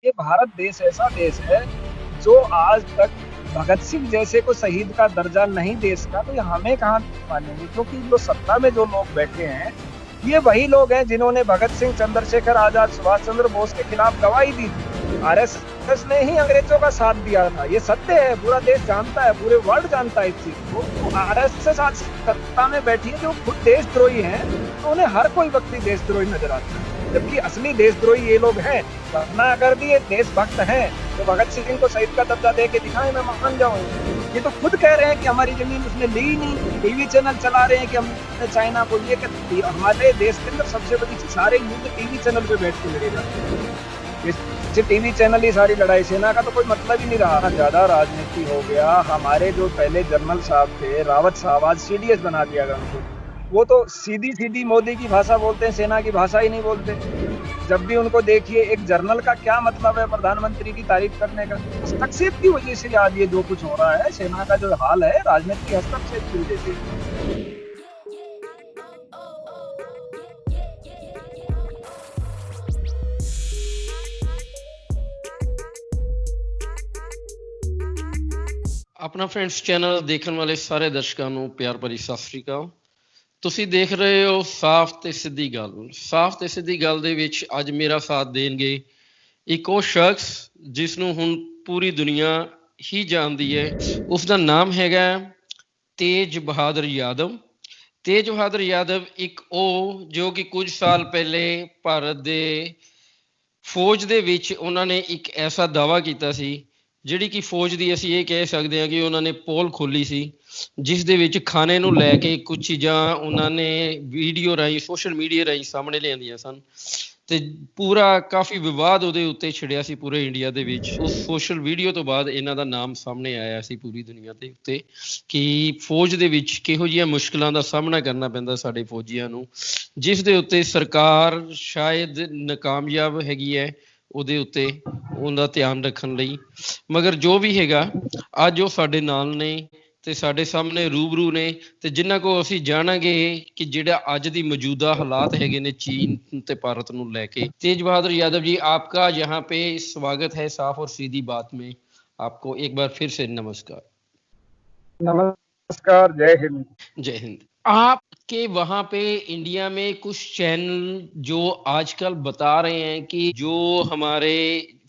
ये भारत देश ऐसा देश है जो आज तक भगत सिंह जैसे को शहीद का दर्जा नहीं दे सका, तो ये हमें कहाँ मानेंगे? क्योंकि जो सत्ता में जो लोग बैठे हैं, ये वही लोग हैं जिन्होंने भगत सिंह, चंद्रशेखर आजाद, सुभाष चंद्र बोस के खिलाफ गवाही दी थी। आरएसएस ने ही अंग्रेजों का साथ दिया था, ये सत्य है, पूरा देश जानता है, पूरे वर्ल्ड जानता है इस चीज को। तो आरएसएस आज सत्ता में बैठी है, जो खुद देशद्रोही है, तो उन्हें हर कोई व्यक्ति देशद्रोही नजर आता है, जबकि असली देशद्रोही ये लोग हैं। वरना अगर भी ये देशभक्त हैं तो भगत सिंह को शहीद का दर्जा दे के दिखाएं, मैं मान जाऊंगा। ये तो खुद कह रहे हैं कि हमारी जमीन उसने ली ही नहीं, टीवी चैनल चला रहे हैं कि हमने चाइना को ये कर दिया। हमारे देश के अंदर सबसे बड़ी सारे युद्ध टीवी चैनल पे बैठ के लड़े जाते हैं, टीवी चैनल ही सारी लड़ाई। सेना का तो कोई मतलब ही नहीं रहा, ज्यादा राजनीति हो गया। हमारे जो पहले जनरल साहब थे, रावत साहब, आज सीडीएस बना दिया गया उनको। वो तो सीधी सीधी मोदी की भाषा बोलते हैं, सेना की भाषा ही नहीं बोलते। जब भी उनको देखिए, एक जर्नल का क्या मतलब है प्रधानमंत्री की तारीफ करने का? हस्तक्षेप की वजह से आज ये जो कुछ हो रहा है, सेना का जो हाल है, राजनीतिक हस्तक्षेप की वजह से। ਆਪਣਾ ਫਰੈਂਡਸ ਚੈਨਲ ਦੇਖਣ ਵਾਲੇ ਸਾਰੇ ਦਰਸ਼ਕਾਂ ਨੂੰ ਪਿਆਰ ਭਰੀ ਸਤਿ ਸ੍ਰੀ ਅਕਾਲ। ਤੁਸੀਂ ਦੇਖ ਰਹੇ ਹੋ ਸਾਫ਼ ਤੇ ਸਿੱਧੀ ਗੱਲ। ਸਾਫ਼ ਤੇ ਸਿੱਧੀ ਗੱਲ ਦੇ ਵਿੱਚ ਅੱਜ ਮੇਰਾ ਸਾਥ ਦੇਣਗੇ ਇੱਕ ਉਹ ਸ਼ਖਸ ਜਿਸ ਨੂੰ ਹੁਣ ਪੂਰੀ ਦੁਨੀਆ ਹੀ ਜਾਣਦੀ ਹੈ। ਉਸ ਦਾ ਨਾਮ ਹੈਗਾ ਤੇਜ ਬਹਾਦਰ ਯਾਦਵ। ਤੇਜ ਬਹਾਦਰ ਯਾਦਵ ਇੱਕ ਉਹ ਜੋ ਕਿ ਕੁਝ ਸਾਲ ਪਹਿਲੇ ਭਾਰਤ ਦੇ ਫੌਜ ਦੇ ਵਿੱਚ ਉਹਨਾਂ ਨੇ ਇੱਕ ਐਸਾ ਦਾਅਵਾ ਕੀਤਾ ਸੀ, ਜਿਹੜੀ ਕਿ ਫੌਜ ਦੀ ਅਸੀਂ ਇਹ ਕਹਿ ਸਕਦੇ ਹਾਂ ਕਿ ਉਹਨਾਂ ਨੇ ਪੋਲ ਖੋਲੀ ਸੀ, ਜਿਸ ਦੇ ਵਿੱਚ ਖਾਣੇ ਨੂੰ ਲੈ ਕੇ ਕੁਝ ਚੀਜ਼ਾਂ ਉਹਨਾਂ ਨੇ ਵੀਡੀਓ ਰਾਹੀਂ, ਸੋਸ਼ਲ ਮੀਡੀਆ ਰਾਹੀਂ ਸਾਹਮਣੇ ਲਿਆਂਦੀਆਂ ਸਨ ਤੇ ਪੂਰਾ ਕਾਫੀ ਵਿਵਾਦ ਉਹਦੇ ਉੱਤੇ ਛਿੜਿਆ ਸੀ ਪੂਰੇ ਇੰਡੀਆ ਦੇ ਵਿੱਚ। ਉਸ ਸੋਸ਼ਲ ਵੀਡੀਓ ਤੋਂ ਬਾਅਦ ਇਹਨਾਂ ਦਾ ਨਾਮ ਸਾਹਮਣੇ ਆਇਆ ਸੀ ਪੂਰੀ ਦੁਨੀਆ ਦੇ ਉੱਤੇ ਕਿ ਫੌਜ ਦੇ ਵਿੱਚ ਕਿਹੋ ਜਿਹੀਆਂ ਮੁਸ਼ਕਲਾਂ ਦਾ ਸਾਹਮਣਾ ਕਰਨਾ ਪੈਂਦਾ ਸਾਡੇ ਫੌਜੀਆਂ ਨੂੰ, ਜਿਸ ਦੇ ਉੱਤੇ ਸਰਕਾਰ ਸ਼ਾਇਦ ਨਾਕਾਮਯਾਬ ਹੈਗੀ ਹੈ ਉਹਦੇ ਉੱਤੇ ਉਹਦਾ ਧਿਆਨ ਰੱਖਣ ਲਈ। ਮਗਰ ਜੋ ਵੀ ਹੈਗਾ, ਅੱਜ ਉਹ ਸਾਡੇ ਨਾਲ ਨੇ ਤੇ ਸਾਡੇ ਸਾਹਮਣੇ ਰੂਬਰੂ ਨੇ ਤੇ ਜਿਨ੍ਹਾਂ ਕੋ ਅਸੀਂ ਜਾਣਾਂਗੇ ਕਿ ਜਿਹੜਾ ਅੱਜ ਦੀ ਮੌਜੂਦਾ ਹਾਲਾਤ ਹੈਗੇ ਨੇ ਚੀਨ ਤੇ ਭਾਰਤ ਨੂੰ ਲੈ ਕੇ। तेज बहादुर यादव जी, आपका यहाँ पे स्वागत है साफ और सीधी बात में। आपको एक बार फिर से नमस्कार। नमस्कार, जय हिंद। जय हिंद। आपके वहां पे इंडिया में कुछ चैनल जो आजकल बता रहे हैं कि जो हमारे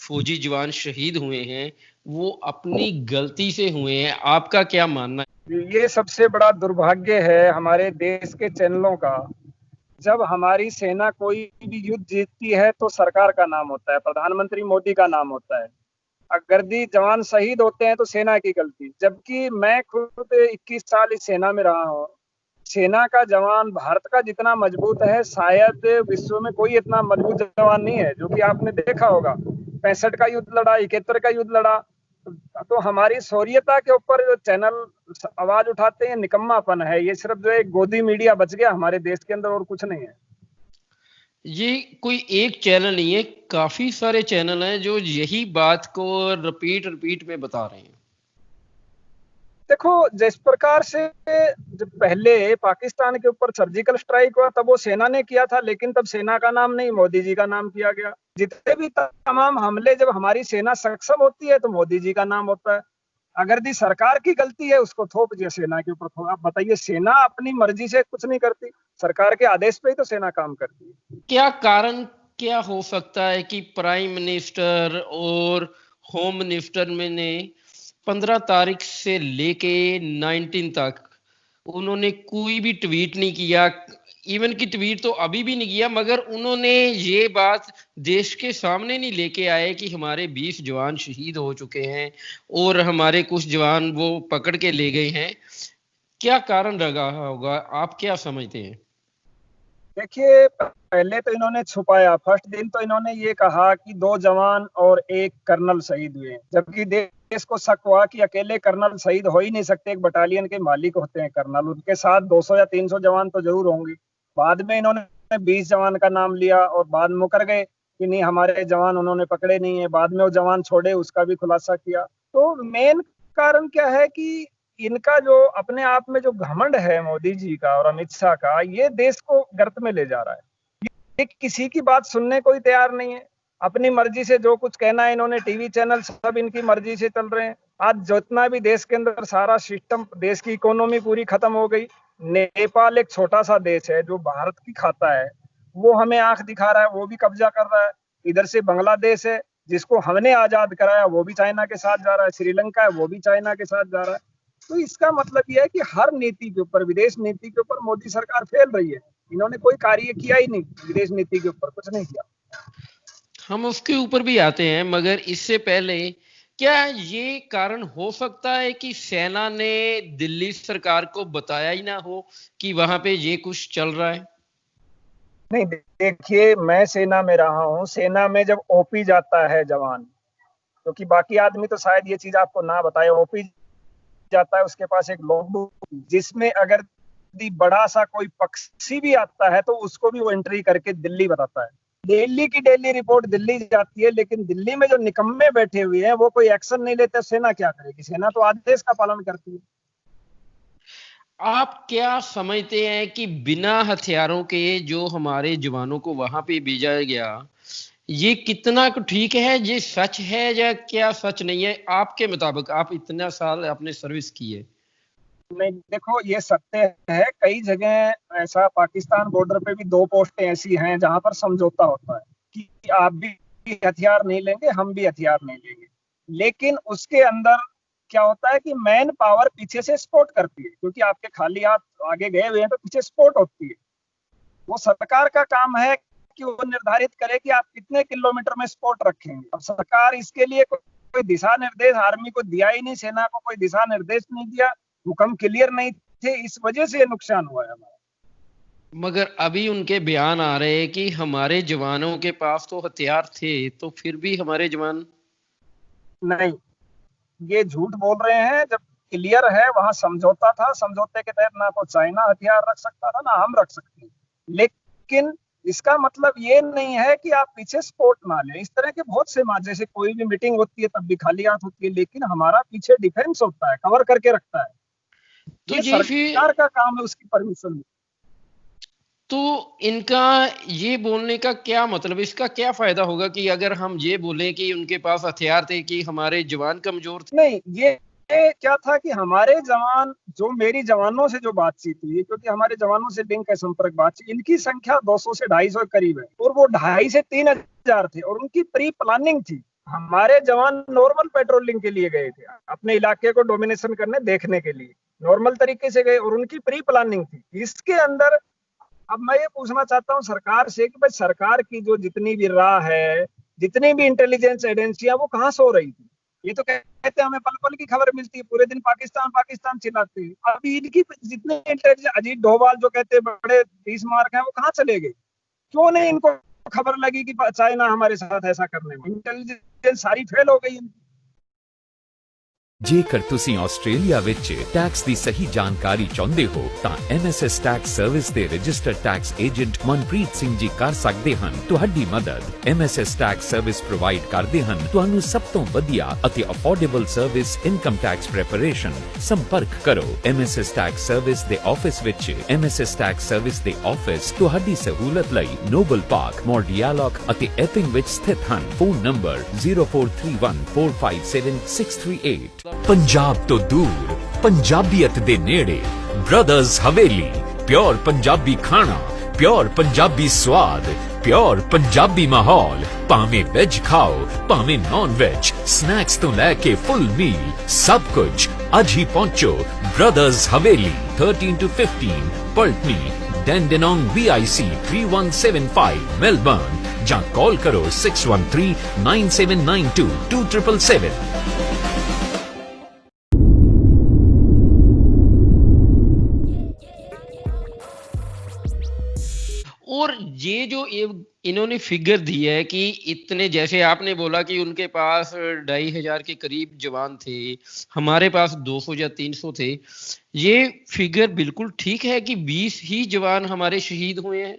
फौजी जवान शहीद हुए हैं वो अपनी गलती से हुए हैं, आपका क्या मानना है? ये सबसे बड़ा दुर्भाग्य है हमारे देश के चैनलों का। जब हमारी सेना कोई भी युद्ध जीतती है तो सरकार का नाम होता है, प्रधानमंत्री मोदी का नाम होता है। अगर भी जवान शहीद होते हैं तो सेना की गलती। जबकि मैं खुद 21 साल इस सेना में रहा हूँ। सेना का जवान भारत का जितना मजबूत है, शायद विश्व में कोई इतना मजबूत जवान नहीं है। जो कि आपने देखा होगा, 65 का युद्ध लड़ा, 71 का युद्ध लड़ा। तो हमारी शौर्यता के ऊपर जो चैनल आवाज उठाते हैं, निकम्मापन है। ये सिर्फ जो एक गोदी मीडिया बच गया हमारे देश के अंदर, और कुछ नहीं है। ये कोई एक चैनल नहीं है, काफी सारे चैनल हैं जो यही बात को रिपीट में बता रहे हैं। देखो, जिस प्रकार से जब पहले पाकिस्तान के ऊपर सर्जिकल स्ट्राइक हुआ तब वो सेना ने किया था, लेकिन तब सेना का नाम नहीं, मोदी जी का नाम किया गया। जितने भी तमाम हमले जब हमारी सेना सक्षम होती है तो मोदी जी का नाम होता है। अगर दी सरकार की गलती है, उसको थोप दिया सेना के ऊपर। आप बताइए, सेना अपनी मर्जी से कुछ नहीं करती, सरकार के आदेश पे ही तो सेना काम करती है। क्या कारण क्या हो सकता है कि प्राइम मिनिस्टर और होम मिनिस्टर में ने 15 तारीख से लेके 19 तक उन्होंने कोई भी ट्वीट नहीं किया? इवन की ट्वीट तो अभी भी नहीं किया, मगर उन्होंने ये बात देश के सामने नहीं लेके आए कि हमारे 20 जवान शहीद हो चुके हैं और हमारे कुछ जवान वो पकड़ के ले गए हैं। क्या कारण रहा होगा, आप क्या समझते हैं? देखिए, पहले तो इन्होंने छुपाया। फर्स्ट दिन तो इन्होंने ये कहा कि 2 जवान और 1 कर्नल शहीद हुए, जबकि देश को शक हुआ कि अकेले कर्नल शहीद हो ही नहीं सकते, एक बटालियन के मालिक होते हैं कर्नल, उनके साथ 200 या 300 जवान तो जरूर होंगे। बाद में इन्होंने 20 जवान का नाम लिया और बाद मुकर गए कि नहीं, हमारे जवान उन्होंने पकड़े नहीं है। बाद में वो जवान छोड़े, उसका भी खुलासा किया। तो मेन कारण क्या है कि इनका जो अपने आप में जो घमंड है मोदी जी का और अमित शाह का, ये देश को गर्त में ले जा रहा है। ये किसी की बात सुनने को ही तैयार नहीं है। अपनी मर्जी से जो कुछ कहना है, इन्होंने टीवी चैनल सब इनकी मर्जी से चल रहे हैं। आज जितना भी देश के अंदर सारा सिस्टम, देश की इकोनॉमी पूरी खत्म हो गई। नेपाल एक छोटा सा देश है जो भारत की खाता है, वो हमें आंख दिखा रहा है, वो भी कब्जा कर रहा है। इधर से बांग्लादेश है जिसको हमने आजाद कराया, वो भी चाइना के साथ जा रहा है। श्रीलंका है, वो भी चाइना के साथ जा रहा है। तो इसका मतलब यह है कि हर नीति के ऊपर, विदेश नीति के ऊपर मोदी सरकार फेल रही है। इन्होंने कोई कार्य किया ही नहीं, विदेश नीति के ऊपर कुछ नहीं किया। हम उसके ऊपर भी आते हैं, मगर इससे पहले क्या ये कारण हो सकता है कि सेना ने दिल्ली सरकार को बताया ही ना हो कि वहां पे ये कुछ चल रहा है? नहीं, देखिए, मैं सेना में रहा हूँ। सेना में जब ओपी जाता है जवान, क्योंकि बाकी आदमी तो शायद ये चीज आपको ना बताए, ओपी जाता है, उसके पास एक लॉगबुक जिसमें अगर बड़ा सा कोई पक्षी भी आता है तो उसको भी वो एंट्री करके दिल्ली बताता है। दिल्ली की डेली रिपोर्ट दिल्ली जाती है, लेकिन दिल्ली में जो निकम्मे बैठे हुए हैं वो कोई एक्शन नहीं लेते। सेना क्या करेगी? सेना तो आदेश का पालन करती है। आप क्या समझते हैं कि बिना हथियारों के जो हमारे जवानों को वहां पे भेजा गया, ये कितना ठीक है? ये सच है या क्या सच नहीं है आपके मुताबिक? आप इतना साल आपने सर्विस की है। नहीं, देखो, ये सत्य है। कई जगह ऐसा, पाकिस्तान बॉर्डर पे भी 2 पोस्टें ऐसी हैं जहां पर समझौता होता है कि आप भी हथियार नहीं लेंगे, हम भी हथियार नहीं लेंगे। लेकिन उसके अंदर क्या होता है कि मैन पावर पीछे से सपोर्ट करती है, क्योंकि आपके खाली हाथ आगे गए हुए हैं तो पीछे सपोर्ट होती है। वो सरकार का काम है कि वो निर्धारित करे कि आप कितने किलोमीटर में सपोर्ट रखेंगे। अब सरकार इसके लिए कोई दिशा निर्देश आर्मी को दिया ही नहीं, सेना को कोई दिशा निर्देश नहीं दिया, हुक्म क्लियर नहीं थे, इस वजह से ये नुकसान हुआ है हमारा। मगर अभी उनके बयान आ रहे हैं कि हमारे जवानों के पास तो हथियार थे, तो फिर भी हमारे जवान। नहीं, ये झूठ बोल रहे हैं। जब क्लियर है, वहां समझौता था, समझौते के तहत ना तो चाइना हथियार रख सकता था, ना हम रख सकते हैं। लेकिन इसका मतलब ये नहीं है कि आप पीछे सपोर्ट ना लें। इस तरह के बहुत से जैसे कोई भी मीटिंग होती है तब भी खाली हाथ होती है, लेकिन हमारा पीछे डिफेंस होता है, कवर करके रखता है। तो ये ये फिर, सरकार का काम है, उसकी परमिशन। तो इनका ये बोलने का क्या मतलब, इसका क्या फायदा होगा कि अगर हम ये बोलें कि उनके पास हथियार थे, कि हमारे जवान कमजोर थे? नहीं, ये क्या था कि हमारे जवान, जो मेरी जवानों से जो बातचीत हुई, क्योंकि हमारे जवानों से लिंक है, संपर्क बातचीत, इनकी संख्या 200 से 250 के करीब है, और वो 2.5 से 3 हजार थे, और उनकी प्री प्लानिंग थी। हमारे जवान नॉर्मल पेट्रोलिंग के लिए गए थे, अपने इलाके को डोमिनेशन करने, देखने के लिए नॉर्मल तरीके से गए, और उनकी प्री प्लानिंग थी। इसके अंदर अब मैं ये पूछना चाहता हूँ सरकार से कि भाई, सरकार की जो जितनी भी राह है, जितनी भी इंटेलिजेंस एजेंसियां, वो कहाँ सो रही थी? ये तो कहते हैं हमें पल पल की खबर मिलती है, पूरे दिन पाकिस्तान पाकिस्तान चिल्लाते हैं। अभी इनकी जितने इंटेलिजेंस, अजीत डोभाल जो कहते हैं बड़े 30 मार्क हैं, वो कहाँ चले गए? क्यों नहीं इनको खबर लगी कि चाइना हमारे साथ ऐसा करने में? इंटेलिजेंस सारी फेल हो गई इनकी। ਜੇਕਰ ਤੁਸੀਂ ਆਸਟ੍ਰੇਲੀਆ ਵਿੱਚ ਟੈਕਸ ਦੀ ਸਹੀ ਜਾਣਕਾਰੀ ਚਾਹੁੰਦੇ ਹੋ ਤਾਂ MSS ਟੈਕਸ ਸਰਵਿਸ ਦੇ registered tax agent Manpreet Singh ji ਕਰ ਸਕਦੇ ਹਨ ਤੁਹਾਡੀ ਮਦਦ। MSS ਟੈਕਸ ਸਰਵਿਸ ਪ੍ਰੋਵਾਈਡ ਕਰਦੇ ਹਨ ਤੁਹਾਨੂੰ ਸਭ ਤੋਂ ਵਧੀਆ ਅਤੇ affordable service income tax preparation. ਸੰਪਰਕ ਕਰੋ MSS ਟੈਕਸ ਸਰਵਿਸ ਦੇ ਆਫਿਸ ਵਿੱਚ। MSS ਟੈਕਸ ਸਰਵਿਸ ਦੇ ਆਫਿਸ ਤੁਹਾਡੀ ਸਹੂਲਤ ਲਈ ਨੋਬਲ ਪਾਰਕ, ਮੋਰਡੀਆਲੋਕ ਅਤੇ ਐਪਿੰਗ ਵਿੱਚ ਸਥਿਤ ਹਨ। Phone number 0431457638। ਪੰਜਾਬ ਤੋਂ ਦੂਰ ਪੰਜਾਬੀਅਤ ਦੇ ਨੇੜੇ ਬ੍ਰਦਰਜ਼ ਹਵੇਲੀ। ਪਿਓਰ ਪੰਜਾਬੀ ਖਾਣਾ, ਪਿਓਰ ਪੰਜਾਬੀ ਸਵਾਦ, ਪਿਓਰ ਪੰਜਾਬੀ ਮਾਹੌਲ। ਭਾਵੇਂ ਵੈਜ ਖਾਓ ਭਾਵੇਂ ਨੌਨ ਵੈਜ, ਸਨੈਕਸ ਤੋਂ ਲੈ ਕੇ ਫੁੱਲ ਮੀਲ, ਸਭ ਕੁਝ ਅੱਜ ਹੀ ਪਹੁੰਚੋ brothers Haveli, 13 to 15 ਪਲਟਨੀ, Dandenong BIC 3175 Melbourne, ਜਾਂ ਕਾਲ ਕਰੋ 61397922 2777। और ये जो इन्होंने फिगर दी है कि इतने, जैसे आपने बोला कि उनके पास 2,500 के करीब जवान थे, हमारे पास 200 या 300 थे, ये फिगर बिल्कुल ठीक है कि 20 ही जवान हमारे शहीद हुए हैं?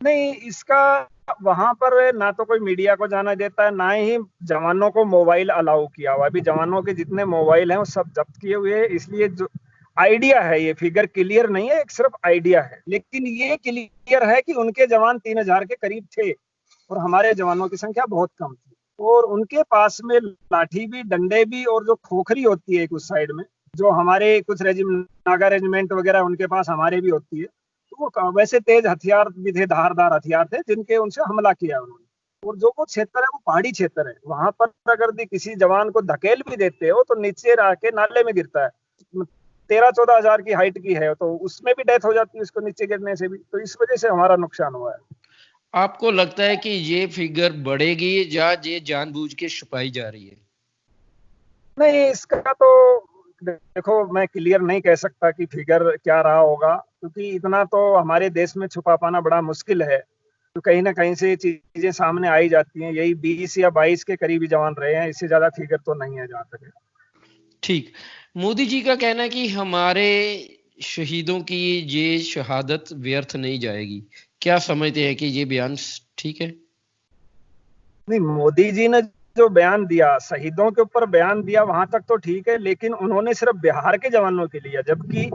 नहीं, इसका वहां पर ना तो कोई मीडिया को जाना देता है, ना ही जवानों को मोबाइल अलाउ किया हुआ। अभी जवानों के जितने मोबाइल हैं वो सब जब्त किए हुए हैं, इसलिए जो आइडिया है, ये फिगर क्लियर नहीं है, एक सिर्फ आइडिया है। लेकिन ये क्लियर है कि उनके जवान 3,000 के करीब थे। और हमारे जवानों की संख्या बहुत कम थी। और उनके पास में लाठी भी, डंडे भी, और जो खोखरी होती है एक उस साइड में, जो हमारे कुछ नागा रेजिमेंट वगैरह उनके पास हमारे भी होती है, तो वो वैसे तेज हथियार भी थे, धारदार हथियार थे, जिनके उनसे हमला किया उन्होंने। और जो वो क्षेत्र है वो पहाड़ी क्षेत्र है, वहां पर अगर किसी जवान को धकेल भी देते हो तो नीचे रह के नाले में गिरता है। 13-14 हजार की हाइट की है, तो उसमें भी डेथ हो जाती है उसको नीचे गिरने से भी। तो इस वजह से हमारा नुकसान हुआ है। आपको लगता है कि ये फिगर बढ़ेगी या ये जानबूझ के छुपाई जा रही है? नहीं, इसका तो देखो मैं क्लियर नहीं कह सकता कि फिगर क्या रहा होगा, क्योंकि इतना तो हमारे देश में छुपा पाना बड़ा मुश्किल है। तो कहीं ना कहीं से चीजें सामने आई जाती हैं। यही 20 या 22 के करीबी जवान रहे हैं, इससे ज्यादा फिगर तो नहीं है जहाँ तक। ठीक। मोदी जी का कहना है कि हमारे शहीदों की ये शहादत व्यर्थ नहीं जाएगी। क्या समझते हैं कि ये बयान ठीक है? नहीं, मोदी जी ने जो बयान दिया, शहीदों के ऊपर बयान दिया, वहां तक तो ठीक है, लेकिन उन्होंने सिर्फ बिहार के जवानों के लिया, जबकि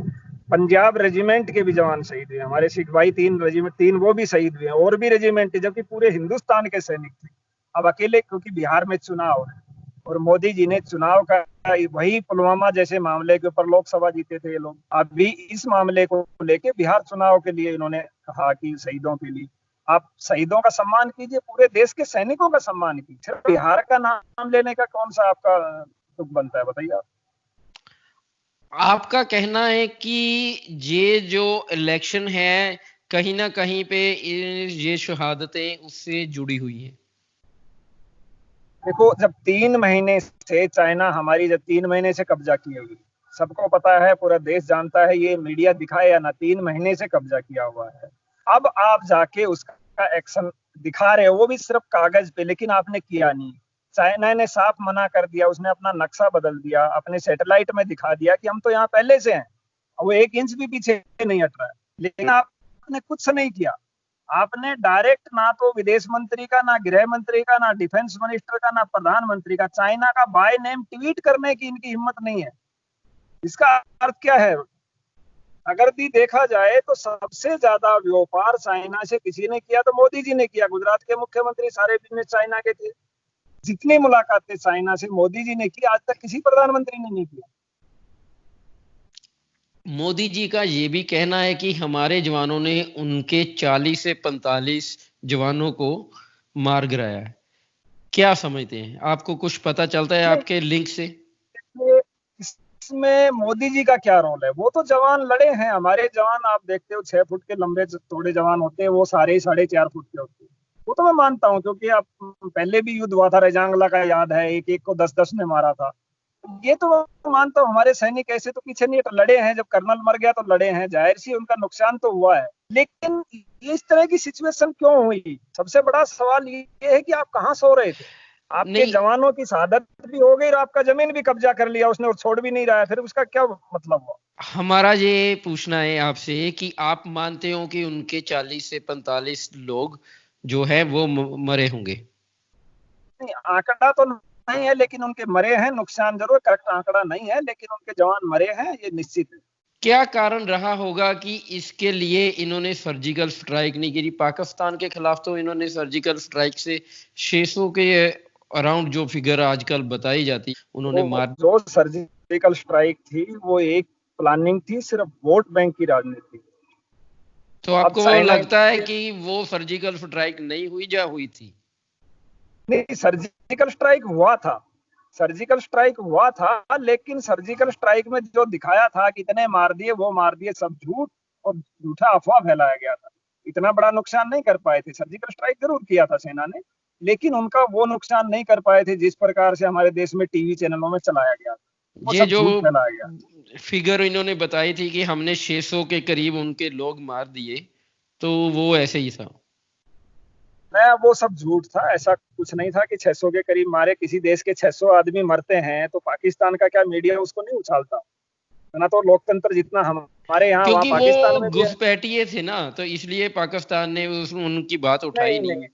पंजाब रेजिमेंट के भी जवान शहीद हुए। हमारे सिख भाई 3 रेजिमेंट, 3 वो भी शहीद हुए, और भी रेजिमेंट, जबकि पूरे हिंदुस्तान के सैनिक थे। अब अकेले क्योंकि बिहार में चुनाव है, और मोदी जी ने चुनाव का वही पुलवामा जैसे मामले के ऊपर लोकसभा जीते थे ये लोग, अभी इस मामले को लेके बिहार चुनाव के लिए इन्होंने कहा कि शहीदों के लिए आप शहीदों का सम्मान कीजिए, पूरे देश के सैनिकों का सम्मान कीजिए। सिर्फ बिहार का नाम लेने का कौन सा आपका तुक बनता है, बताइए आप। आपका कहना है कि ये जो इलेक्शन है कहीं ना कहीं पे ये शहादतें उससे जुड़ी हुई हैं। देखो, जब 3 महीने से चाइना हमारी जब 3 महीने से कब्जा की हुई, सबको पता है, पूरा देश जानता है, ये मीडिया दिखाए या ना, 3 महीने से कब्जा किया हुआ है। अब आप जाके उसका एक्शन दिखा रहे हो, वो भी सिर्फ कागज पे, लेकिन आपने किया नहीं। चाइना ने साफ मना कर दिया, उसने अपना नक्शा बदल दिया, अपने सैटेलाइट में दिखा दिया कि हम तो यहाँ पहले से हैं, वो 1 इंच भी पीछे नहीं हट रहा है। लेकिन आपने कुछ नहीं किया। आपने डायरेक्ट ना तो विदेश मंत्री का, ना गृह मंत्री का, ना डिफेंस मिनिस्टर का, ना प्रधानमंत्री का, चाइना का बाय नेम ट्वीट करने की इनकी हिम्मत नहीं है। इसका अर्थ क्या है? अगर भी देखा जाए तो सबसे ज्यादा व्यापार चाइना से किसी ने किया तो मोदी जी ने किया। गुजरात के मुख्यमंत्री सारे बिजनेस चाइना के थे। जितनी मुलाकातें चाइना से मोदी जी ने की, आज तक किसी प्रधानमंत्री ने नहीं किया। मोदी जी का ये भी कहना है कि हमारे जवानों ने उनके 40 से 45 जवानों को मार गिराया है। क्या समझते हैं? आपको कुछ पता चलता है आपके लिंक से? इसमें मोदी जी का क्या रोल है? वो तो जवान लड़े हैं, हमारे जवान आप देखते हो 6 फुट के लंबे थोड़े जवान होते हैं, वो सारे 4.5 फुट के होते हैं। वो तो मैं मानता हूँ, क्योंकि आप पहले भी युद्ध हुआ था, रेजांगला का याद है, एक एक को 10-10 ने मारा था। ये तो मैं मानता हूँ, हमारे सैनिक ऐसे तो पीछे नहीं लड़े हैं। जब कर्नल मर गया तो लड़े हैं, जाहिर सी उनका नुकसान तो हुआ है। लेकिन इस तरह की सिचुएशन क्यों हुई? सबसे बड़ा सवाल ये है कि आप कहाँ सो रहे थे? आपके जवानों की शहादत भी हो गई और आपका जमीन भी कब्जा कर लिया उसने और छोड़ भी नहीं रहा है, फिर उसका क्या मतलब हुआ? हमारा ये पूछना है आपसे कि आप मानते हो कि उनके 40 से 45 लोग जो है वो मरे होंगे? नहीं, आंकड़ा तो नहीं है, लेकिन उनके मरे हैं। नुकसान जरूर, करेक्ट आंकड़ा नहीं है, लेकिन उनके जवान मरे हैं, ये निश्चित है। क्या कारण रहा होगा कि इसके लिए इन्होंने सर्जिकल स्ट्राइक नहीं की? पाकिस्तान के खिलाफ तो इन्होंने सर्जिकल स्ट्राइक से 600 के अराउंड जो फिगर आजकल बताई जाती उन्होंने मार। जो सर्जिकल स्ट्राइक थी वो एक प्लानिंग थी, सिर्फ वोट बैंक की राजनीति। तो आपको लगता है कि वो सर्जिकल स्ट्राइक नहीं हुई या हुई थी? नहीं, सर्जिकल स्ट्राइक हुआ था, सर्जिकल स्ट्राइक हुआ था, लेकिन सर्जिकल स्ट्राइक में जो दिखाया था कि इतने मार दिए, वो मार दिए, सब झूठ और झूठा अफवाह फैलाया गया था। इतना बड़ा नुकसान नहीं कर पाए थे। सर्जिकल स्ट्राइक जरूर किया था सेना ने, लेकिन उनका वो नुकसान नहीं कर पाए थे जिस प्रकार से हमारे देश में टीवी चैनलों में चलाया गया था। ये जो फिगर इन्होंने बताई थी कि हमने 600 के करीब उनके लोग मार दिए, तो वो ऐसे ही था? वो सब झूठ था। ऐसा कुछ नहीं था कि 600 के करीब मारे। किसी देश के 600 आदमी मरते हैं तो पाकिस्तान का क्या मीडिया उसको नहीं उछालता? ना तो लोकतंत्र जितना हमारे यहाँ, क्योंकि पाकिस्तान में घुसपैठिए थे ना, तो इसलिए पाकिस्तान ने उनकी बात उठाई नहीं।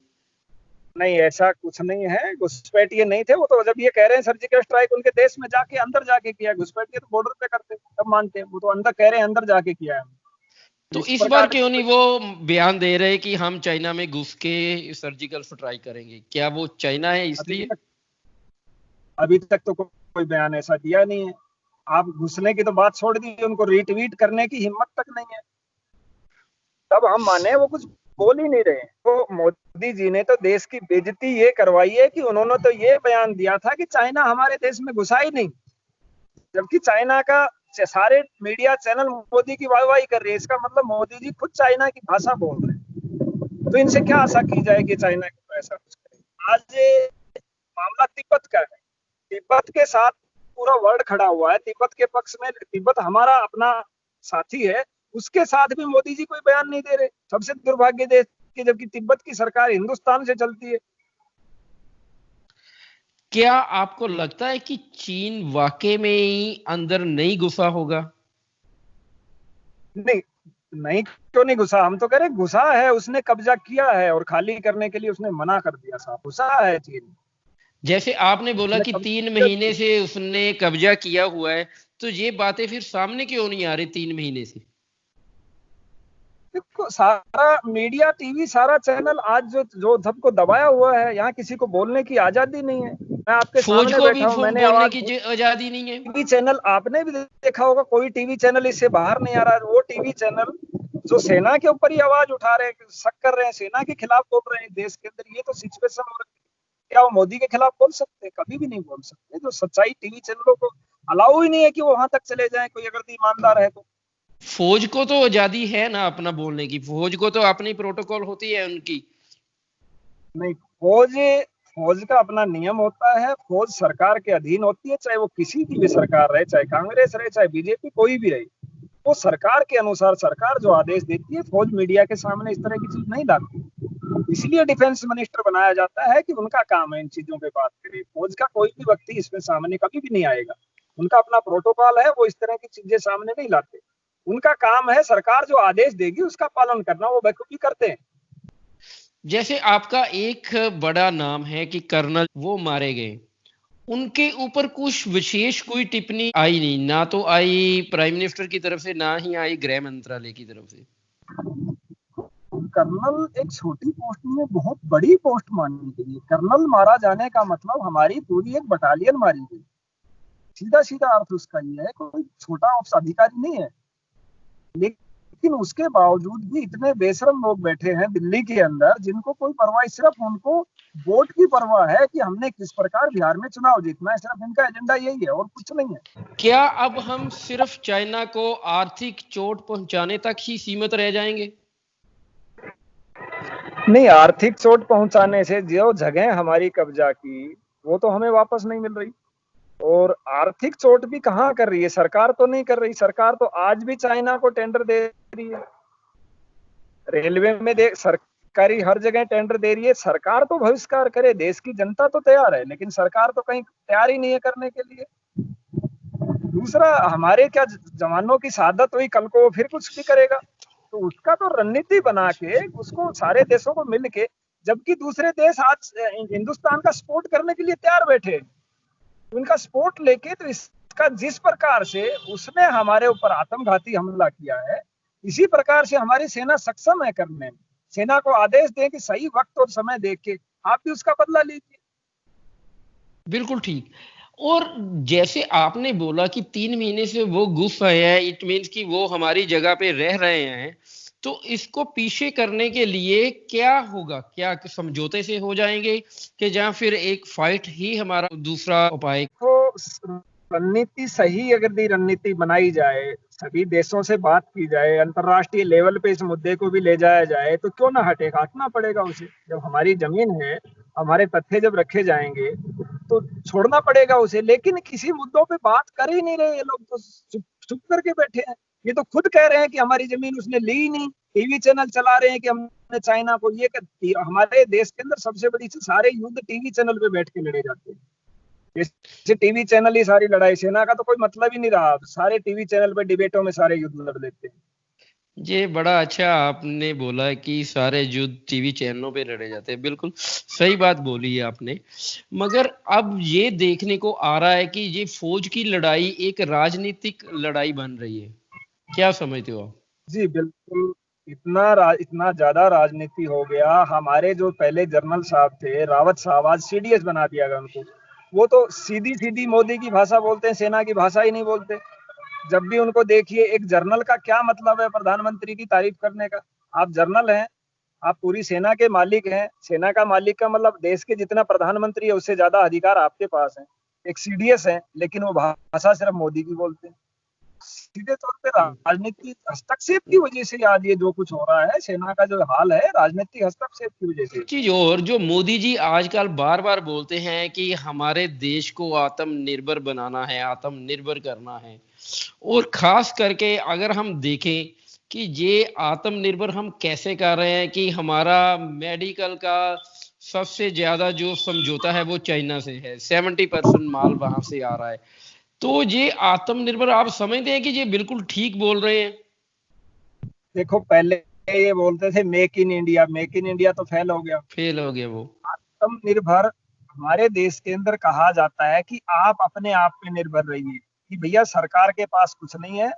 नहीं, ऐसा कुछ नहीं है। घुसपैठिए नहीं थे वो तो। जब ये कह रहे हैं सर्जिकल स्ट्राइक उनके देश में जाके अंदर जाके किया, घुसपैठिए तो बॉर्डर पे करते तब मानते हैं। वो तो अंदर कह रहे हैं अंदर जाके किया है। तो इस इस बार प्रकार क्यों नहीं वो बयान दे रहे कि हम चाइना में घुस के सर्जिकल स्ट्राइक करेंगे? क्या वो चाइना है अभी इसलिए? तक अभी तक तो कोई बयान ऐसा दिया नहीं है। आप घुसने की तो बात छोड़ दी, उनको रीट्वीट करने की हिम्मत तक नहीं है। तब हम माने वो कुछ बोल ही नहीं रहे। तो मोदी जी ने तो देश की बेइज्जती ये करवाई है कि उन्होंने तो ये बयान दिया था कि चाइना हमारे देश में घुसा ही नहीं, जबकि चाइना का सारे मीडिया चैनल मोदी की वाहवाही कर रहे हैं। इसका मतलब मोदी जी खुद चाइना की भाषा बोल रहे हैं। तो इनसे क्या आशा की जाए कि चाइना को ऐसा कुछ करे। आज ये मामला तिब्बत का है। तिब्बत के साथ पूरा वर्ल्ड खड़ा हुआ है, तिब्बत के पक्ष में। तिब्बत हमारा अपना साथी है, उसके साथ भी मोदी जी कोई बयान नहीं दे रहे। सबसे दुर्भाग्य देश की, जबकि तिब्बत की सरकार हिंदुस्तान से चलती है। क्या आपको लगता है कि चीन वाकई में ही अंदर नहीं घुसा होगा? नहीं, नहीं क्यों नहीं घुसा? हम तो कह रहे घुसा है, उसने कब्जा किया है और खाली करने के लिए उसने मना कर दिया। साहब, घुसा है चीन। जैसे आपने बोला उसने कि 3 कब्जा महीने से उसने कब्जा किया हुआ है, तो ये बातें फिर सामने क्यों नहीं आ रही 3 महीने से? देखो, सारा मीडिया, टीवी, सारा चैनल आज जो सबको दबाया हुआ है। यहाँ किसी को बोलने की आजादी नहीं है। मैं आपके फौज सामने को भी बैठा हूँ, मैंने बोलने आवाज। की आजादी नहीं है। टीवी चैनल आपने भी देखा होगा, कोई टीवी चैनल इससे बाहर नहीं आ रहा है। वो टीवी चैनल जो सेना के ऊपर ही आवाज उठा रहे हैं, शक कर रहे हैं, सेना के खिलाफ बोल रहे हैं देश के अंदर। ये तो सिचुएशन हो रही है। क्या वो मोदी के खिलाफ बोल सकते हैं? कभी भी नहीं बोल सकते। जो सच्चाई, टीवी चैनलों को अलाउ ही नहीं है कि वो वहां तक चले जाए, कोई अगर ईमानदार है तो। फौज को तो आजादी है ना अपना बोलने की, फौज को तो अपनी प्रोटोकॉल होती है उनकी। नहीं, फौज फौज का अपना नियम होता है। फौज सरकार के अधीन होती है, चाहे वो किसी की भी सरकार रहे, चाहे कांग्रेस रहे, चाहे बीजेपी, कोई भी रहे। वो सरकार के अनुसार सरकार जो आदेश देती है, फौज मीडिया के सामने इस तरह की चीज नहीं लाती। इसलिए डिफेंस मिनिस्टर बनाया जाता है कि उनका काम है इन चीजों पे बात करे। फौज का कोई भी व्यक्ति इसमें सामने कभी भी नहीं आएगा। उनका अपना प्रोटोकॉल है, वो इस तरह की चीजें सामने नहीं लाते। उनका काम है सरकार जो आदेश देगी उसका पालन करना, वो बखूबी करते हैं। जैसे आपका एक बड़ा नाम है कि कर्नल वो मारे गए, उनके ऊपर कुछ विशेष कोई टिप्पणी आई नहीं, ना तो आई प्राइम मिनिस्टर की तरफ से, ना ही आई गृह मंत्रालय की तरफ से। कर्नल एक छोटी पोस्ट में बहुत बड़ी पोस्ट माननी चाहिए। कर्नल मारा जाने का मतलब हमारी पूरी एक बटालियन मारी गई। सीधा सीधा अर्थ उसका ये है, कोई छोटा अधिकारी नहीं है। लेकिन उसके बावजूद भी इतने बेशरम लोग बैठे हैं दिल्ली के अंदर, जिनको कोई परवाह, सिर्फ उनको वोट की परवाह है कि हमने किस प्रकार बिहार में चुनाव जीतना है। सिर्फ इनका एजेंडा यही है और कुछ नहीं है। क्या अब हम सिर्फ चाइना को आर्थिक चोट पहुंचाने तक ही सीमित रह जाएंगे? नहीं, आर्थिक चोट पहुंचाने से जो जगह हमारी कब्जा की, वो तो हमें वापस नहीं मिल रही। और आर्थिक चोट भी कहाँ कर रही है? सरकार तो नहीं कर रही। सरकार तो आज भी चाइना को टेंडर दे रही है। रेलवे में देख, सरकारी हर जगह टेंडर दे रही है। सरकार तो बहिष्कार करे, देश की जनता तो तैयार है, लेकिन सरकार तो कहीं तैयार ही नहीं है करने के लिए। दूसरा, हमारे क्या जवानों की शहादत हुई, कल को वो फिर कुछ भी करेगा। तो उसका तो रणनीति बना के उसको सारे देशों को मिल के, जबकि दूसरे देश आज हिंदुस्तान का सपोर्ट करने के लिए तैयार बैठे, उनका सपोर्ट लेके, तो इसका जिस प्रकार से उसने हमारे ऊपर आत्मघाती हमला किया है, इसी प्रकार से हमारी सेना सक्षम है करने में। सेना को आदेश दें कि सही वक्त और समय देख के आप भी उसका बदला लीजिए। बिल्कुल ठीक। और जैसे आपने बोला कि 3 महीने से वो घुस आए हैं, इट मीन्स कि वो हमारी जगह पे रह रहे हैं, तो इसको पीछे करने के लिए क्या होगा? क्या समझौते से हो जाएंगे कि जहां फिर एक फाइट ही हमारा दूसरा उपाय? तो रणनीति सही, अगर दी रणनीति बनाई जाए, सभी देशों से बात की जाए, अंतरराष्ट्रीय लेवल पे इस मुद्दे को भी ले जाया जाए, तो क्यों ना हटेगा? हटना पड़ेगा उसे। जब हमारी जमीन है, हमारे तथ्य जब रखे जाएंगे, तो छोड़ना पड़ेगा उसे। लेकिन किसी मुद्दों पे बात कर ही नहीं रहे ये लोग, तो चुप करके बैठे हैं। ये तो खुद कह रहे हैं कि हमारी जमीन उसने ली ही नहीं। टीवी चैनल चला रहे हैं कि हमने चाइना को ये कर। हमारे देश के अंदर सबसे बड़ी सारे युद्ध टीवी चैनल पे बैठ के लड़े जाते हैं। जैसे टीवी चैनल ही सारी लड़ाई, सेना का तो कोई मतलब ही नहीं रहा। सारे टीवी चैनल पे डिबेटों में सारे युद्ध लड़ लेते हैं। ये बड़ा अच्छा आपने बोला कि सारे युद्ध टीवी चैनलों पे लड़े जाते हैं। बिल्कुल सही बात बोली है आपने। मगर अब ये देखने को आ रहा है कि ये फौज की लड़ाई एक राजनीतिक लड़ाई बन रही है। क्या समझते हो आप? जी बिल्कुल। इतना ज्यादा राजनीति हो गया। हमारे जो पहले जनरल साहब थे, रावत साहब, आज सीडीएस बना दिया गया उनको। वो तो सीधी सीधी मोदी की भाषा बोलते हैं, सेना की भाषा ही नहीं बोलते। जब भी उनको देखिए, एक जर्नल का क्या मतलब है प्रधानमंत्री की तारीफ करने का? आप जर्नल हैं, आप पूरी सेना के मालिक हैं। सेना का मालिक का मतलब देश के जितना प्रधानमंत्री है उससे ज्यादा अधिकार आपके पास है। एक सीडीएस है, लेकिन वो भाषा सिर्फ मोदी की बोलते हैं। सीधे तौर पे राजनीतिक हस्तक्षेप की वजह से आज ये जो कुछ हो रहा है, सेना का जो हाल है, राजनीतिक हस्तक्षेप की वजह से। चीज और जो मोदी जी आजकल बार बार बोलते हैं कि हमारे देश को आत्मनिर्भर बनाना है, आत्मनिर्भर करना है, और खास करके अगर हम देखें कि ये आत्मनिर्भर हम कैसे कर रहे हैं कि हमारा मेडिकल का सबसे ज्यादा जो समझौता है वो चाइना से है, 70% माल वहां से आ रहा है। तो ये आत्मनिर्भर आप समझते हैं कि ये बिल्कुल ठीक बोल रहे हैं? देखो, पहले ये बोलते थे make in India, make in India तो फेल हो गया। फेल हो गया वो। आत्मनिर्भर हमारे देश के अंदर कहा जाता है कि आप अपने आप पे निर्भर रहिए, कि भैया सरकार के पास कुछ नहीं है,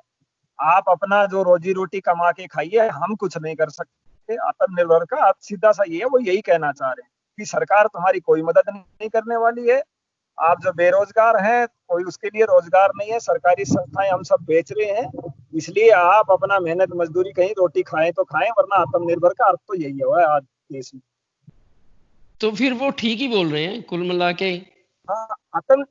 आप अपना जो रोजी रोटी कमा के खाइए, हम कुछ नहीं कर सकते। आत्मनिर्भर का आप सीधा सा ये है, वो यही कहना चाह रहे हैं कि सरकार तुम्हारी कोई मदद नहीं करने वाली है। आप जो बेरोजगार हैं, कोई उसके लिए रोजगार नहीं है, सरकारी संस्थाएं हम सब बेच रहे हैं, इसलिए आप अपना मेहनत मजदूरी कहीं रोटी खाएं तो खाएं, वरना आत्मनिर्भर का अर्थ तो यही है आज देश में। तो फिर वो ठीक ही बोल रहे हैं कुल मिला के। हाँ,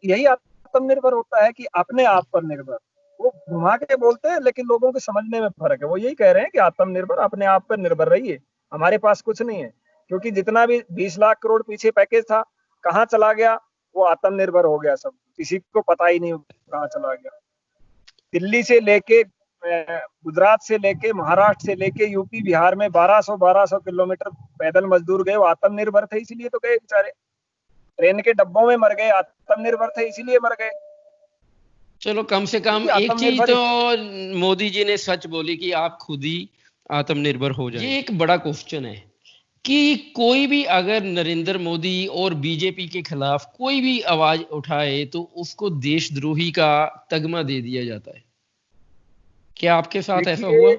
यही आत्मनिर्भर होता है कि अपने आप पर निर्भर। वो घुमा के बोलते हैं, लेकिन लोगों के समझने में फर्क है। वो यही कह रहे हैं कि आत्मनिर्भर, अपने आप पर निर्भर रहिए, हमारे पास कुछ नहीं है। क्योंकि जितना भी 20 लाख करोड़ पीछे पैकेज था, कहाँ चला गया? वो आत्मनिर्भर हो गया सब, किसी को पता ही नहीं कहाँ चला गया। दिल्ली से लेके गुजरात से लेके महाराष्ट्र से लेके यूपी बिहार में 1200 किलोमीटर पैदल मजदूर गए, वो आत्मनिर्भर थे इसलिए तो गए बेचारे। ट्रेन के डब्बों में मर गए, आत्मनिर्भर थे इसीलिए मर गए। चलो कम से कम एक चीज तो मोदी जी ने सच बोली कि आप खुद ही आत्मनिर्भर हो जाएं। ये एक बड़ा क्वेश्चन है कि कोई भी अगर नरेंद्र मोदी और बीजेपी के खिलाफ कोई भी आवाज उठाए तो उसको देशद्रोही का तगमा दे दिया जाता है। क्या आपके साथ ऐसा हुआ?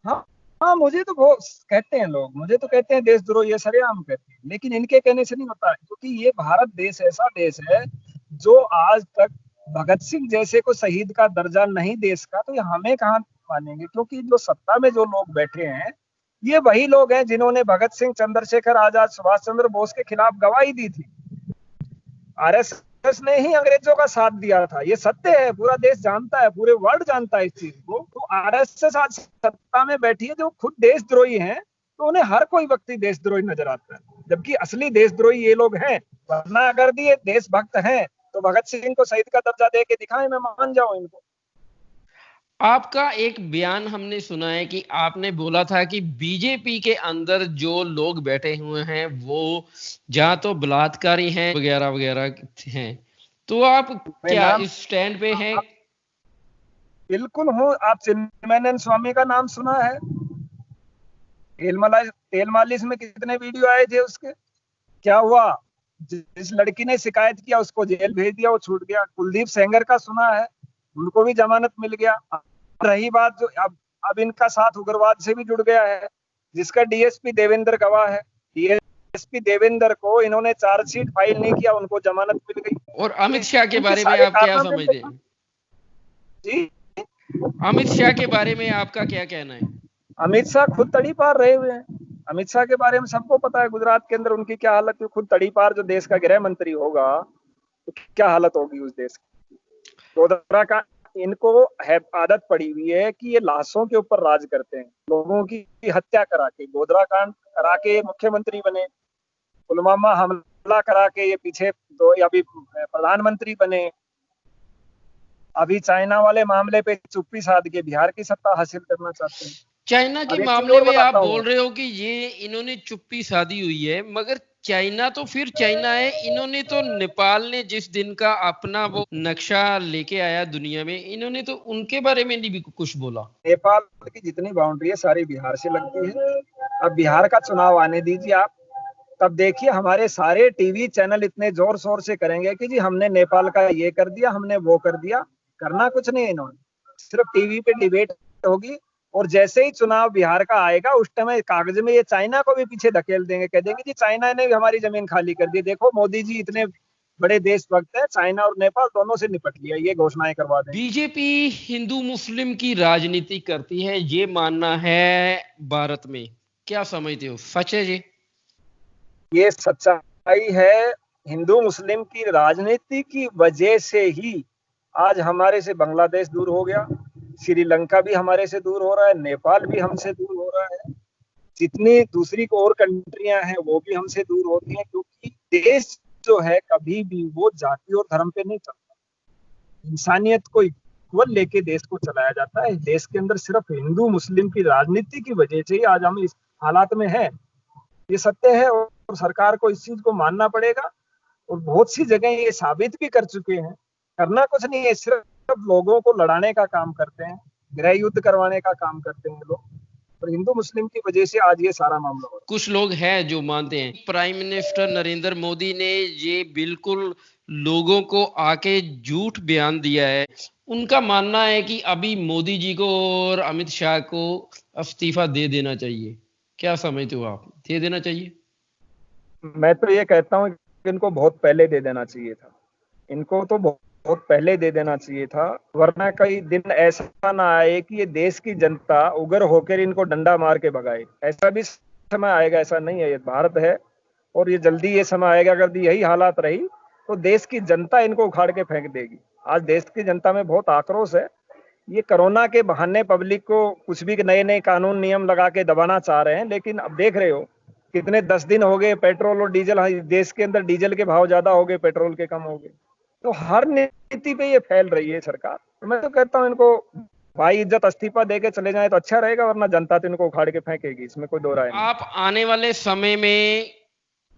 हाँ हाँ, मुझे तो बहुत कहते हैं लोग, मुझे तो कहते हैं देशद्रोह, ये सरेआम कहते हैं, लेकिन इनके कहने से नहीं होता है। क्योंकि ये भारत देश ऐसा देश है जो आज तक भगत सिंह जैसे को शहीद का दर्जा नहीं देश का, तो ये हमें कहाँ मानेंगे? क्योंकि जो सत्ता में जो लोग बैठे हैं, ये वही लोग हैं जिन्होंने भगत सिंह, चंद्रशेखर आजाद, सुभाष चंद्र बोस के खिलाफ गवाही दी थी। आरएसएस ने ही अंग्रेजों का साथ दिया था, ये सत्य है, पूरा देश जानता है, पूरे वर्ल्ड जानता है इस चीज को। तो आरएसएस आज सत्ता में बैठी है, जो खुद देशद्रोही हैं, तो उन्हें हर कोई व्यक्ति देशद्रोही नजर आता है, जबकि असली देशद्रोही ये लोग हैं। वरना अगर ये देशभक्त हैं तो भगत सिंह को शहीद का दर्जा दे के दिखाएं, मैं मान जाऊं इनको। आपका एक बयान हमने सुना है कि आपने बोला था कि बीजेपी के अंदर जो लोग बैठे हुए हैं वो जहाँ तो बलात्कारी हैं वगैरह वगैरह हैं, तो आप क्या इस स्टैंड पे हैं? बिल्कुल हूँ। आप चिन्मयानंद स्वामी का नाम सुना है? तेल मालिश में कितने वीडियो आए थे उसके, क्या हुआ? जिस लड़की ने शिकायत किया उसको जेल भेज दिया, वो छूट गया। कुलदीप सेंगर का सुना है? उनको भी जमानत मिल गया। रही बात जो अब इनका साथ उग्रवाद से भी जुड़ गया है, जिसका डीएसपी देवेंद्र गवाह है। डीएसपी देवेंद्र को इन्होंने चार्जशीट फाइल नहीं किया, उनको जमानत मिल गई। और अमित शाह के बारे में आप क्या समझते हैं? जी, अमित शाह के बारे में आपका क्या कहना है? अमित शाह खुद तड़ी पार रहे हुए हैं। अमित शाह के बारे में सबको पता है, गुजरात के अंदर उनकी क्या हालत है। खुद तड़ी पार जो देश का गृह मंत्री होगा तो क्या हालत होगी उस देश की। गोधरा का इनको है आदत पड़ी हुई है कि ये लाशों के ऊपर राज करते हैं, लोगों की हत्या करा के। गोधरा कांड करा के मुख्यमंत्री बने, पुलवामा हमला करा के ये पीछे दो अभी प्रधानमंत्री बने, अभी चाइना वाले मामले पे चुप्पी साध के बिहार की सत्ता हासिल करना चाहते हैं। चाइना के मामले में आप बोल रहे हो कि ये इन्होंने चुप्पी साधी हुई है, मगर चाइना तो फिर चाइना है। इन्होंने तो नेपाल ने जिस दिन का अपना वो नक्शा लेके आया दुनिया में, इन्होंने तो उनके बारे में नहीं भी कुछ बोला। नेपाल की जितनी बाउंड्री है सारी बिहार से लगती है। अब बिहार का चुनाव आने दीजिए आप, तब देखिए हमारे सारे टीवी चैनल इतने जोर शोर से करेंगे कि जी हमने नेपाल का ये कर दिया, हमने वो कर दिया। करना कुछ नहीं है इन्होंने, सिर्फ टीवी पे डिबेट होगी और जैसे ही चुनाव बिहार का आएगा उस टाइम कागज में ये चाइना को भी पीछे धकेल देंगे, कह देंगे जी चाइना ने भी हमारी जमीन खाली कर दी, देखो मोदी जी इतने बड़े देशभक्त है, चाइना और नेपाल दोनों से निपट लिया, ये घोषणाएं करवा देंगे। बीजेपी हिंदू मुस्लिम की राजनीति करती है, ये मानना है भारत में, क्या समझते हो, सच है जी? ये सच्चाई है। हिंदू मुस्लिम की राजनीति की वजह से ही आज हमारे से बांग्लादेश दूर हो गया, श्रीलंका भी हमारे से दूर हो रहा है, नेपाल भी हमसे दूर हो रहा है, जितनी दूसरी और कंट्रियां हैं वो भी हमसे दूर होती हैं, क्योंकि देश जो है कभी भी वो जाति और धर्म पे नहीं चलता, इंसानियत को इक्वल लेके देश को चलाया जाता है। देश के अंदर सिर्फ हिंदू मुस्लिम की राजनीति की वजह से ही आज हम इस हालात में हैं, ये सत्य है और सरकार को इस चीज को मानना पड़ेगा। और बहुत सी जगह ये साबित भी कर चुके हैं, करना कुछ नहीं है, सिर्फ लोगों को लड़ाने का काम करते हैं, गृह युद्ध करवाने का काम करते हैं लोग, और हिंदू मुस्लिम की वजह से आज ये सारा मामला हो रहा है। कुछ लोग हैं जो मानते हैं प्राइम मिनिस्टर नरेंद्र मोदी ने ये बिल्कुल लोगों को आके झूठ बयान दिया है। उनका मानना है कि अभी मोदी जी को और अमित शाह को इस्तीफा दे देना चाहिए, क्या समझते हो आप, दे देना चाहिए? मैं तो ये कहता हूँ कि इनको बहुत पहले दे देना चाहिए था, इनको तो बहुत पहले दे देना चाहिए था, वरना कई दिन ऐसा ना आए कि ये देश की जनता उग्र होकर इनको डंडा मार के भगाए। ऐसा भी समय आएगा, ऐसा नहीं है, ये भारत है और ये जल्दी ये समय आएगा, अगर यही हालात रही तो देश की जनता इनको उखाड़ के फेंक देगी। आज देश की जनता में बहुत आक्रोश है, ये कोरोना के बहाने पब्लिक को कुछ भी नए नए कानून नियम लगा के दबाना चाह रहे हैं, लेकिन अब देख रहे हो कितने 10 दिन हो गए पेट्रोल और डीजल, देश के अंदर डीजल के भाव ज्यादा हो गए, पेट्रोल के कम हो गए, तो हर नीति पे ये फैल रही है सरकार। तो मैं तो कहता हूँ इनको भाई इज्जत इस्तीफा देके चले जाए तो अच्छा रहेगा, वरना जनता तो इनको उखाड़ के फेंकेगी, इसमें कोई दो राय नहीं। आप आने वाले समय में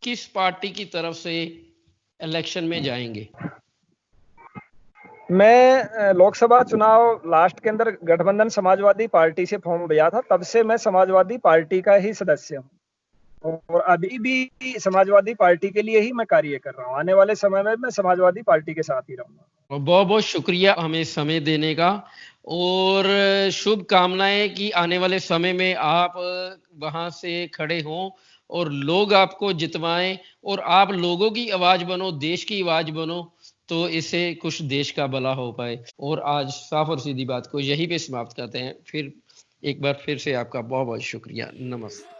किस पार्टी की तरफ से इलेक्शन में जाएंगे? मैं लोकसभा चुनाव लास्ट के अंदर गठबंधन समाजवादी पार्टी से फॉर्म लिया था, तब से मैं समाजवादी पार्टी का ही सदस्य हूँ और अभी भी समाजवादी पार्टी के लिए ही मैं कार्य कर रहा हूँ। आने वाले समय में मैं समाजवादी पार्टी के साथ ही रहूंगा। बहुत बहुत शुक्रिया हमें समय देने का, और शुभ कामनाएं कि आने वाले समय में आप वहां से खड़े हों और लोग आपको जितवाएं और आप लोगों की आवाज बनो, देश की आवाज बनो, तो इससे कुछ देश का भला हो पाए। और आज साफ और सीधी बात को यहीं पे समाप्त करते हैं। फिर एक बार फिर से आपका बहुत बहुत शुक्रिया। नमस्ते।